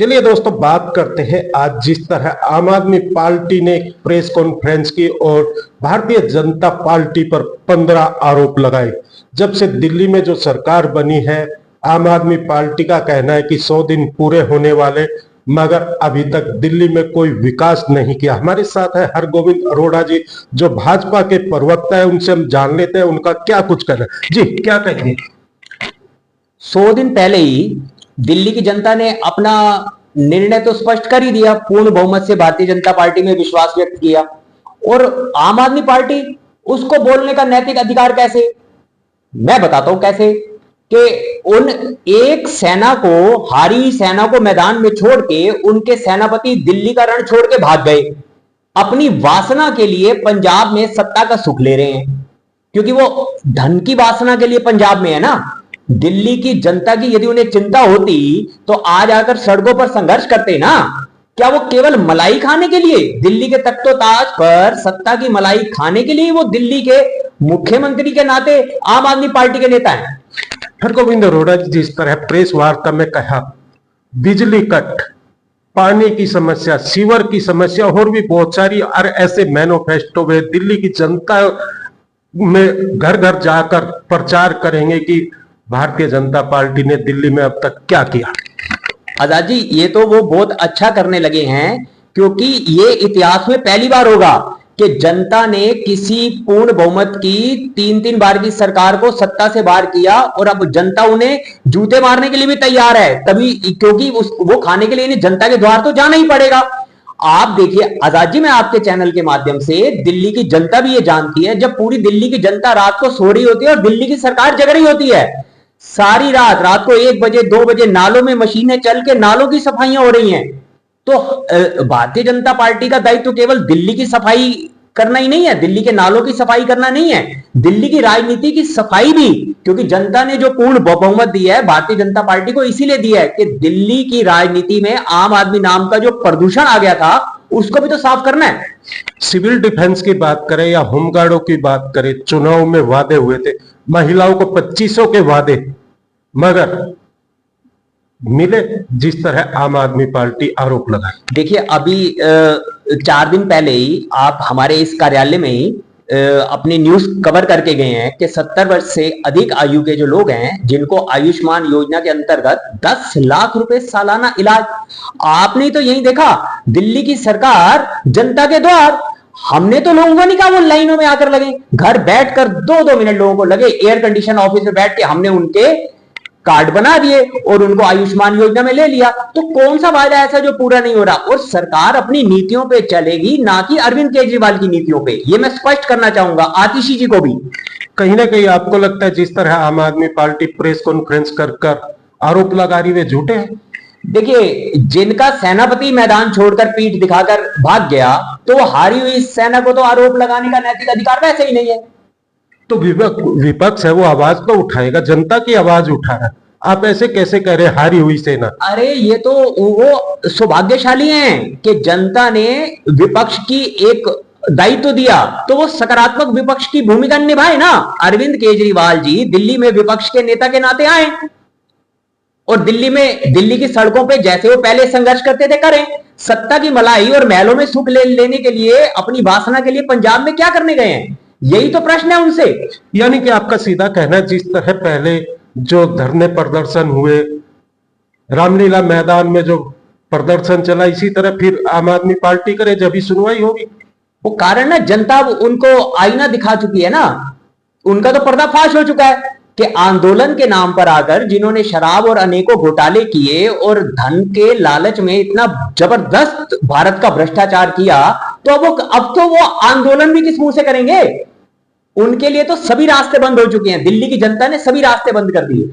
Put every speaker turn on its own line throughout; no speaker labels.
चलिए दोस्तों, बात करते हैं आज जिस तरह आम आदमी पार्टी ने एक प्रेस कॉन्फ्रेंस की और भारतीय जनता पार्टी पर 15 आरोप लगाए। जब से दिल्ली में जो सरकार बनी है, आम आदमी पार्टी का कहना है कि 100 दिन पूरे होने वाले, मगर अभी तक दिल्ली में कोई विकास नहीं किया। हमारे साथ है हरगोविंद अरोड़ा जी, जो भाजपा के प्रवक्ता है। उनसे हम जान लेते हैं उनका क्या कुछ कहना है। जी, क्या कहेंगे?
100 दिन पहले ही दिल्ली की जनता ने अपना निर्णय तो स्पष्ट कर ही दिया, पूर्ण बहुमत से भारतीय जनता पार्टी में विश्वास व्यक्त किया। और आम आदमी पार्टी उसको बोलने का नैतिक अधिकार कैसे? मैं बताता हूं कैसे। कि उन एक सेना को, हारी सेना को मैदान में छोड़ के उनके सेनापति दिल्ली का रण छोड़ के भाग गए। अपनी वासना के लिए पंजाब में सत्ता का सुख ले रहे हैं, क्योंकि वो धन की वासना के लिए पंजाब में है ना। दिल्ली की जनता की यदि उन्हें चिंता होती तो आज आकर सड़कों पर संघर्ष करते ना। क्या वो केवल मलाई खाने के लिए, दिल्ली के तख्तो ताज पर सत्ता की मलाई खाने के लिए वो दिल्ली के मुख्यमंत्री के नाते आम आदमी पार्टी के नेता हैं?
हरगोविंद अरोड़ा जी, जिस तरह प्रेस वार्ता में कहा, बिजली कट, पानी की समस्या, सीवर की समस्या और भी बहुत सारी और ऐसे मैनिफेस्टो में दिल्ली की जनता में घर घर जाकर प्रचार करेंगे कि भारतीय जनता पार्टी ने दिल्ली में अब तक क्या किया।
आजाद जी, ये तो वो बहुत अच्छा करने लगे हैं, क्योंकि ये इतिहास में पहली बार होगा कि जनता ने किसी पूर्ण बहुमत की 3-3 बार की सरकार को सत्ता से बाहर किया और अब जनता उन्हें जूते मारने के लिए भी तैयार है। तभी, क्योंकि वो खाने के लिए इन्हें जनता के द्वार तो जाना ही पड़ेगा। आप देखिए आजाद जी, मैं आपके चैनल के माध्यम से, दिल्ली की जनता भी ये जानती है, जब पूरी दिल्ली की जनता रात को सो रही होती है और दिल्ली की सरकार जग रही होती है, सारी रात को 1 बजे 2 बजे नालों में मशीनें चल के नालों की सफाइयां हो रही हैं। तो भारतीय जनता पार्टी का दायित्व तो केवल दिल्ली की सफाई करना ही नहीं है, दिल्ली के नालों की सफाई करना नहीं है, दिल्ली की राजनीति की सफाई भी। क्योंकि जनता ने जो पूर्ण बहुमत दिया है भारतीय जनता पार्टी को, इसीलिए दिया है कि दिल्ली की राजनीति में आम आदमी नाम का जो प्रदूषण आ गया था उसको भी तो साफ करना है।
सिविल डिफेंस की बात करें या होमगार्डों की बात करें, चुनाव में वादे हुए थे, महिलाओं को 2500 के वादे, मगर मिले जिस तरह आम आदमी पार्टी आरोप लगाई।
देखिए, अभी 4 दिन पहले ही आप हमारे इस कार्यालय में ही अपनी न्यूज कवर करके गए हैं कि 70 वर्ष से अधिक आयु के जो लोग हैं, जिनको आयुष्मान योजना के अंतर्गत 10 लाख रुपए सालाना इलाज, आपने तो यही देखा दिल्ली की सरकार जनता के द्वार। हमने तो लोगों को नहीं कहा वो लाइनों में आकर लगे, घर बैठकर 2-2 मिनट लोगों को लगे, एयर कंडीशन ऑफिस में बैठ के हमने उनके कार्ड बना दिए और उनको आयुष्मान योजना में ले लिया। तो कौन सा वादा ऐसा जो पूरा नहीं हो रहा? और सरकार अपनी नीतियों पे चलेगी, ना कि अरविंद केजरीवाल की नीतियों पे। ये मैं स्पष्ट करना चाहूंगा आतिशी जी को भी।
कहीं ना कहीं आपको लगता है जिस तरह आम आदमी पार्टी प्रेस कॉन्फ्रेंस कर आरोप लगा रही है, झूठे हैं?
देखिए, जिनका सेनापति मैदान छोड़कर पीठ दिखाकर भाग गया, तो वो हारी हुई सेना को तो आरोप लगाने का नैतिक अधिकार वैसे ही नहीं है।
तो विपक्ष है, वो आवाज तो उठाएगा, जनता की आवाज उठा रहा है। आप ऐसे कैसे कह रहे हारी हुई सेना?
अरे ये तो वो सौभाग्यशाली हैं कि जनता ने विपक्ष की एक दायित्व दिया, तो वो सकारात्मक विपक्ष की भूमिका निभाए ना। अरविंद केजरीवाल जी दिल्ली में विपक्ष के नेता के नाते आए और दिल्ली की सड़कों पे जैसे वो पहले संघर्ष करते थे करें। सत्ता की मलाई और महलों में सुख लेने के लिए, अपनी वासना के लिए पंजाब में क्या करने गए हैं? यही तो प्रश्न है उनसे।
यानी कि आपका सीधा कहना है जिस तरह पहले जो धरने प्रदर्शन हुए, रामलीला मैदान में जो प्रदर्शन चला, इसी तरह फिर आम आदमी पार्टी करे जब भी सुनवाई होगी।
वो कारण ना, जनता उनको आईना दिखा चुकी है ना, उनका तो पर्दाफाश हो चुका है कि आंदोलन के नाम पर आकर जिन्होंने शराब और अनेकों घोटाले किए और धन के लालच में इतना जबरदस्त भारत का भ्रष्टाचार किया, तो अब तो वो आंदोलन भी किस मुंह से करेंगे? उनके लिए तो सभी रास्ते बंद हो चुके हैं, दिल्ली की जनता ने सभी रास्ते बंद कर दिए।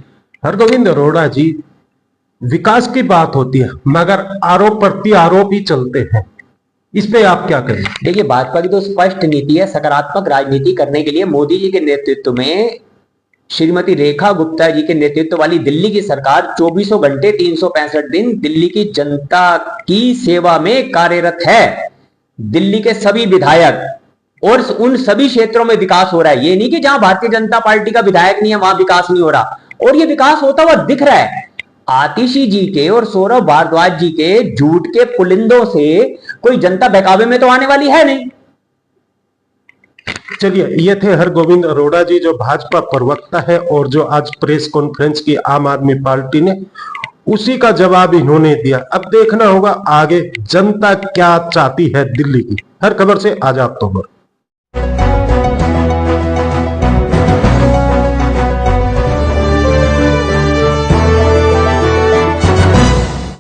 हरगोविंद अरोड़ा जी, विकास की बात होती है मगर आरोप प्रति आरोप ही चलते हैं, इस पे आप क्या कहें?
देखिए, भाजपा की तो स्पष्ट नीति है सकारात्मक राजनीति करने के लिए। मोदी जी के नेतृत्व में, श्रीमती रेखा गुप्ता जी के नेतृत्व वाली दिल्ली की सरकार 24 घंटे 365 दिन दिल्ली की जनता की सेवा में कार्यरत है। दिल्ली के सभी विधायक और उन सभी क्षेत्रों में विकास हो रहा है। ये नहीं कि जहां भारतीय जनता पार्टी का विधायक नहीं है वहां विकास नहीं हो रहा, और ये विकास होता हुआ दिख रहा है। आतिशी जी के और सौरभ भारद्वाज जी के झूठ के पुलिंदों से कोई जनता बहकावे में तो आने वाली है नहीं।
चलिए, ये थे हरगोविंद अरोड़ा जी, जो भाजपा प्रवक्ता है और जो आज प्रेस कॉन्फ्रेंस की आम आदमी पार्टी ने, उसी का जवाब इन्होंने दिया। अब देखना होगा आगे जनता क्या चाहती है दिल्ली की। हर खबर से आजाद तोमर।